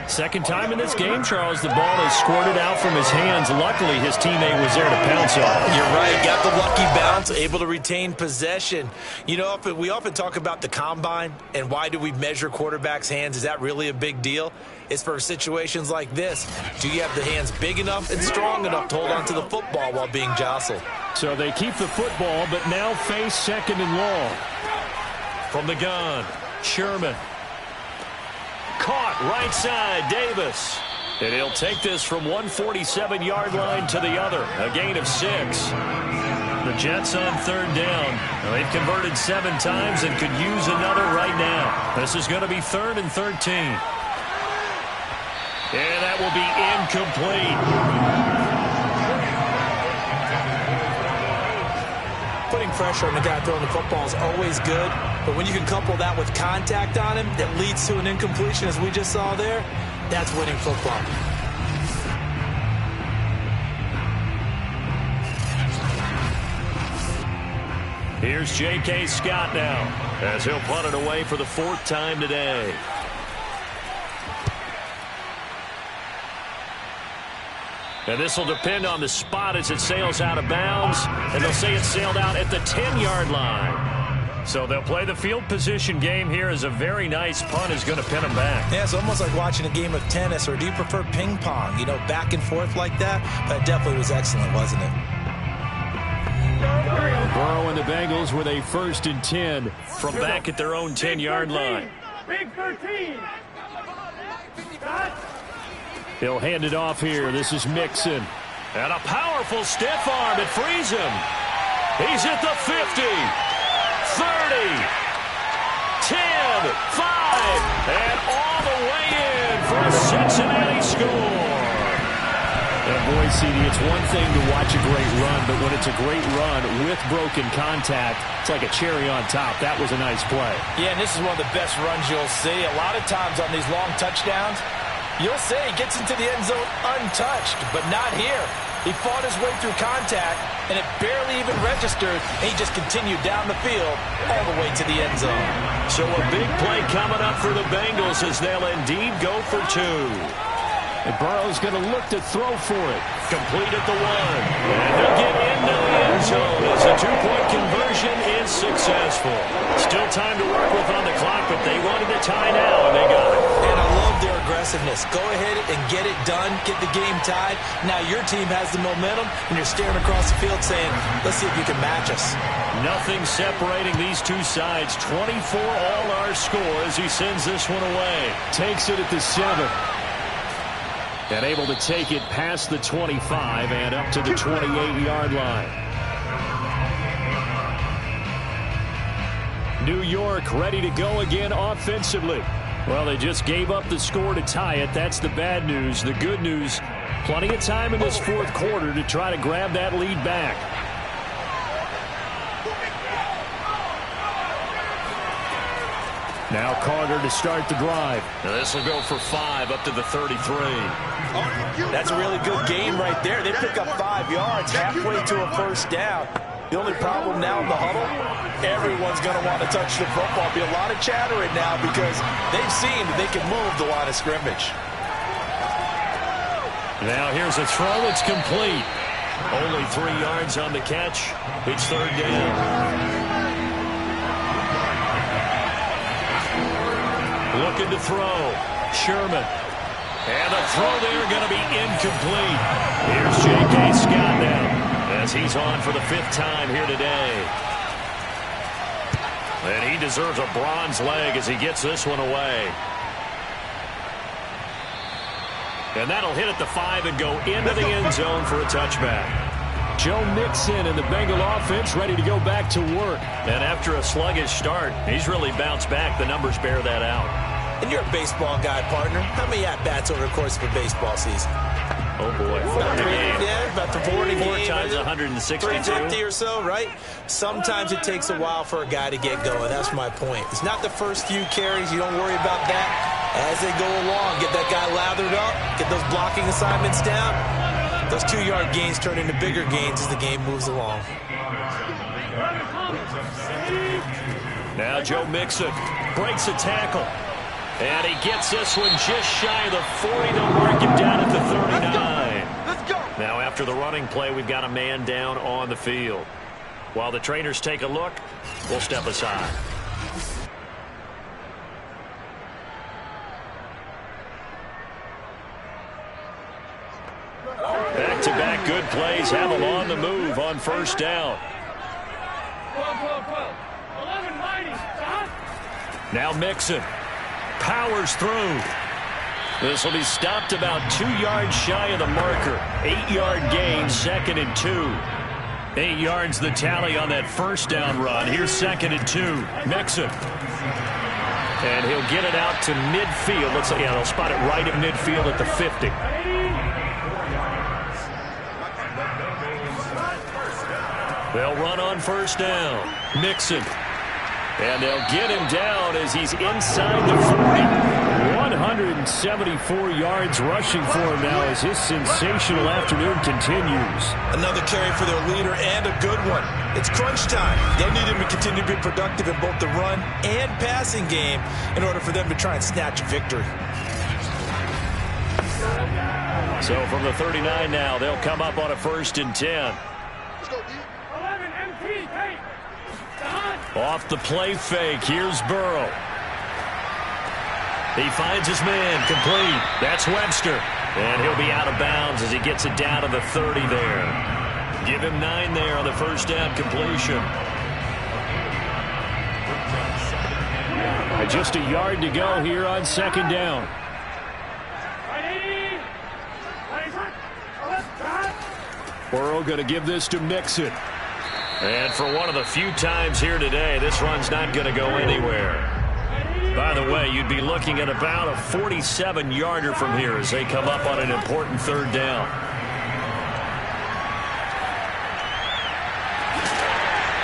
2nd time in this game, Charles, the ball is squirted out from his hands. Luckily, his teammate was there to pounce on it. You're right. Got the lucky bounce, able to retain possession. You know, we often talk about the combine and why do we measure quarterbacks' hands. Is that really a big deal? It's for situations like this. Do you have the hands big enough and strong enough to hold on to the football while being jostled? So they keep the football, but now face 2nd and long. From the gun, Sherman. Caught right side, Davis. And he'll take this from 147-yard line to the other. A gain of 6. The Jets on 3rd down. Now, they've converted 7 times and could use another right now. This is going to be 3rd and 13. And that will be incomplete. Putting pressure on the guy throwing the football is always good, but when you can couple that with contact on him that leads to an incompletion, as we just saw there, that's winning football. Here's J.K. Scott now as he'll punt it away for the 4th time today. And this will depend on the spot as it sails out of bounds. And they'll say it sailed out at the 10-yard line. So they'll play the field position game here as a very nice punt is going to pin them back. Yeah, it's almost like watching a game of tennis, or do you prefer ping pong? You know, back and forth like that? That definitely was excellent, wasn't it? Burrow and the Bengals with a 1st and 10 from back at their own 10-yard line. Big 13. He'll hand it off here. This is Mixon. And a powerful stiff arm. It frees him. He's at the 50, 30, 10, 5, and all the way in for a Cincinnati score. And boy, CD, it's one thing to watch a great run, but when it's a great run with broken contact, it's like a cherry on top. That was a nice play. Yeah, and this is one of the best runs you'll see. A lot of times on these long touchdowns, you'll say he gets into the end zone untouched, but not here. He fought his way through contact, and it barely even registered, and he just continued down the field all the way to the end zone. So a big play coming up for the Bengals as they'll indeed go for 2. And Burrow's going to look to throw for it. Complete at the 1. And he'll get into the end zone as a two-point conversion is successful. Still time to work with on the clock, but they wanted to tie now, and they got it. And I love their aggressiveness. Go ahead and get it done. Get the game tied. Now your team has the momentum, and you're staring across the field saying, let's see if you can match us. Nothing separating these two sides. 24 all our score as he sends this one away. Takes it at the 7. And able to take it past the 25 and up to the 28-yard line. New York ready to go again offensively. Well, they just gave up the score to tie it. That's the bad news. The good news, plenty of time in this fourth quarter to try to grab that lead back. Now Carter to start the drive. Now this will go for 5 up to the 33. That's a really good game right there. They pick up 5 yards halfway to a first down. The only problem now in the huddle, everyone's going to want to touch the football. Be a lot of chattering now because they've seen that they can move the line of scrimmage. Now here's a throw. It's complete. Only 3 yards on the catch. It's third down. Looking to throw. Sherman. And the throw there going to be incomplete. Here's J.K. Scott now as he's on for the 5th time here today. And he deserves a bronze leg as he gets this one away. And that'll hit at the 5 and go into the end zone for a touchback. Joe Mixon and the Bengal offense ready to go back to work. And after a sluggish start, he's really bounced back. The numbers bear that out. And you're a baseball guy, partner. How many at-bats over the course of a baseball season? Oh, boy. 40 games. Yeah, about the 40 4 games. times 162. 350 or so, right? Sometimes it takes a while for a guy to get going. That's my point. It's not the first few carries. You don't worry about that. As they go along, get that guy lathered up, get those blocking assignments down. Those 2-yard gains turn into bigger gains as the game moves along. Now Joe Mixon breaks a tackle. And he gets this one just shy of the 40. They'll mark him down at the 39. Let's go. Now after the running play, we've got a man down on the field. While the trainers take a look, we'll step aside. Back-to-back good plays have them on the move on first down. 12. 11 mighty. Now Mixon powers through. This will be stopped about 2 yards shy of the marker. 8-yard gain, 2nd and 2. 8 yards the tally on that first down run. Here's 2nd and 2. Mixon. And he'll get it out to midfield. Let's say, yeah, they'll spot it right at midfield at the 50. They'll run on first down. Mixon. And they'll get him down as he's inside the 40. 174 yards rushing for him now as his sensational afternoon continues. Another carry for their leader and a good one. It's crunch time. They'll need him to continue to be productive in both the run and passing game in order for them to try and snatch a victory. So from the 39 now, they'll come up on a 1st and 10. Let's go, D. 11 MP. Hey. Off the play fake, here's Burrow. He finds his man, complete. That's Webster. And he'll be out of bounds as he gets it down to the 30 there. Give him 9 there on the first down completion. Just a yard to go here on 2nd down. Burrow going to give this to Mixon. And for one of the few times here today, this run's not going to go anywhere. By the way, you'd be looking at about a 47-yarder from here as they come up on an important 3rd down.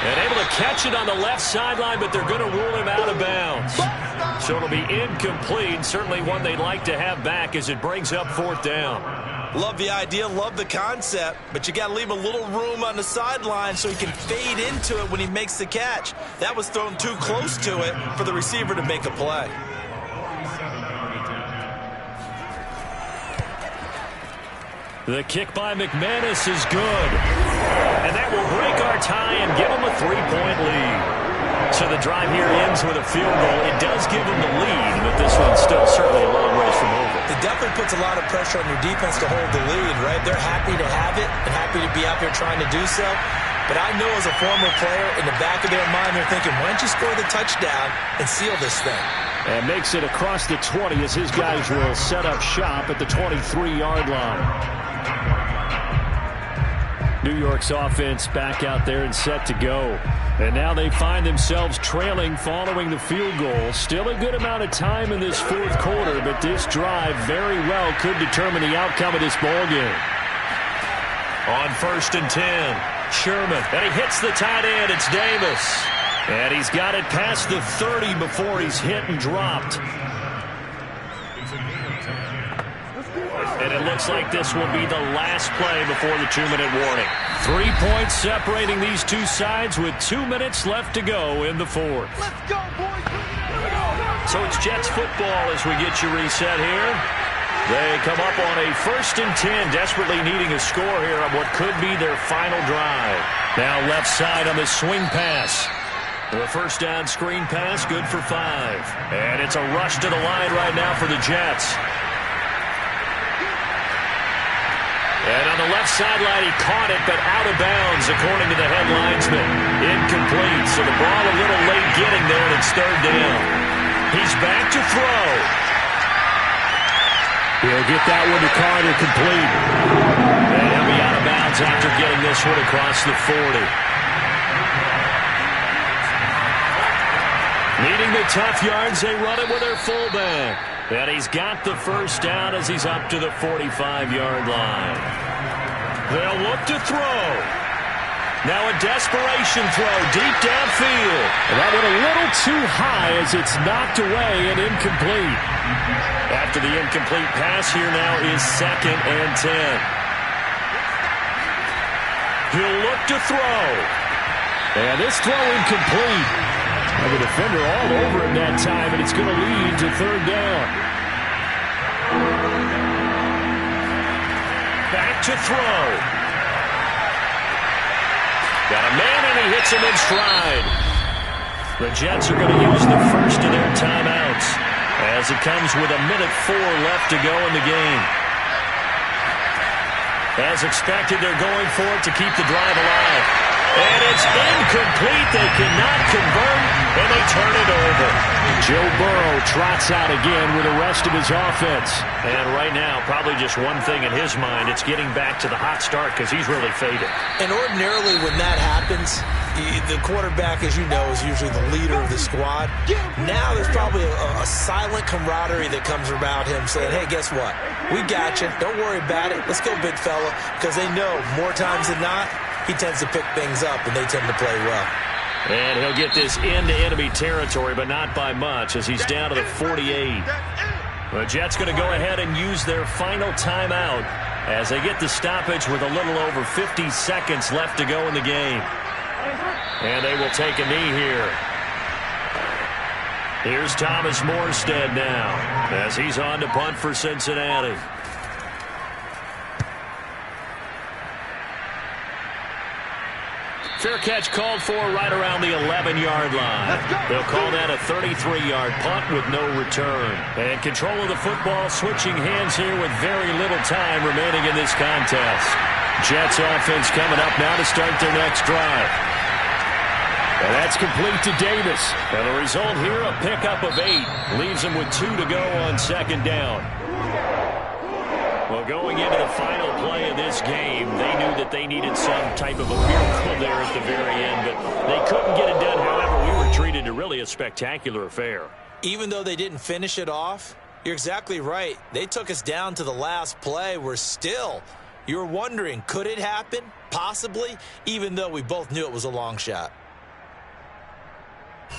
And able to catch it on the left sideline, but they're going to rule him out of bounds. So it'll be incomplete. Certainly one they'd like to have back as it brings up 4th down. Love the idea, love the concept, but you got to leave a little room on the sideline so he can fade into it when he makes the catch. That was thrown too close to it for the receiver to make a play. The kick by McManus is good. And that will break our tie and give them a 3-point lead. So the drive here ends with a field goal. It does give them the lead, but this one's still certainly a long ways from over. It definitely puts a lot of pressure on your defense to hold the lead, right? They're happy to have it and happy to be out there trying to do so. But I know as a former player, in the back of their mind, they're thinking, why don't you score the touchdown and seal this thing? And makes it across the 20 as his guys will set up shop at the 23-yard line. New York's offense back out there and set to go. And now they find themselves trailing following the field goal. Still a good amount of time in this fourth quarter, but this drive very well could determine the outcome of this ballgame. On 1st and 10, Sherman, and he hits the tight end. It's Davis. And he's got it past the 30 before he's hit and dropped. And it looks like this will be the last play before the 2-minute warning. 3 points separating these two sides with 2 minutes left to go in the fourth. Let's go, boys. So it's Jets football as we get you reset here. They come up on a 1st and 10, desperately needing a score here on what could be their final drive. Now left side on the swing pass. The first down screen pass, good for 5. And it's a rush to the line right now for the Jets. And on the left sideline, he caught it, but out of bounds, according to the head linesman. Incomplete, so the ball a little late getting there, and it's 3rd down. He's back to throw. He'll get that one to Carter, complete. And he'll be out of bounds after getting this one across the 40. Needing the tough yards, they run it with their fullback. And he's got the first down as he's up to the 45-yard line. They'll look to throw. Now a desperation throw deep downfield. And that went a little too high as it's knocked away and incomplete. After the incomplete pass, here now is 2nd and 10. He'll look to throw. And this throw incomplete. And the defender all over him that time, and it's going to lead to 3rd down. Back to throw. Got a man, and he hits him in stride. The Jets are going to use the first of their timeouts as it comes with 1:04 left to go in the game. As expected, they're going for it to keep the drive alive. And it's incomplete. They cannot convert, and they turn it over. Joe Burrow trots out again with the rest of his offense. And right now, probably just one thing in his mind. It's getting back to the hot start because he's really faded. And ordinarily when that happens, the quarterback, as you know, is usually the leader of the squad. Now there's probably a silent camaraderie that comes about him saying, hey, guess what? We got you. Don't worry about it. Let's go, big fella. Because they know more times than not, he tends to pick things up, and they tend to play well. And he'll get this into enemy territory, but not by much, as he's down to the 48. The Jets going to go ahead and use their final timeout as they get the stoppage with a little over 50 seconds left to go in the game. And they will take a knee here. Here's Thomas Morstead now as he's on to punt for Cincinnati. Fair catch called for right around the 11-yard line. They'll call that a 33-yard punt with no return. And control of the football switching hands here with very little time remaining in this contest. Jets offense coming up now to start their next drive. And that's complete to Davis. And the result here, a pickup of 8. Leaves him with 2 to go on 2nd down. Well, going into the final play of this game, they knew that they needed some type of a miracle there at the very end, but they couldn't get it done. However, we were treated to really a spectacular affair. Even though they didn't finish it off, you're exactly right. They took us down to the last play. We're still, you were wondering, could it happen? Possibly, even though we both knew it was a long shot.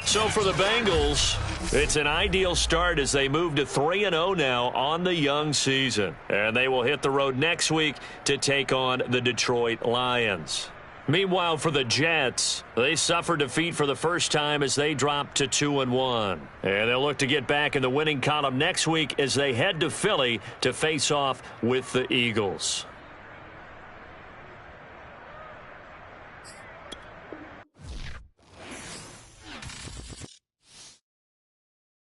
So for the Bengals, it's an ideal start as they move to 3-0 now on the young season. And they will hit the road next week to take on the Detroit Lions. Meanwhile, for the Jets, they suffered defeat for the first time as they dropped to 2-1. And they'll look to get back in the winning column next week as they head to Philly to face off with the Eagles.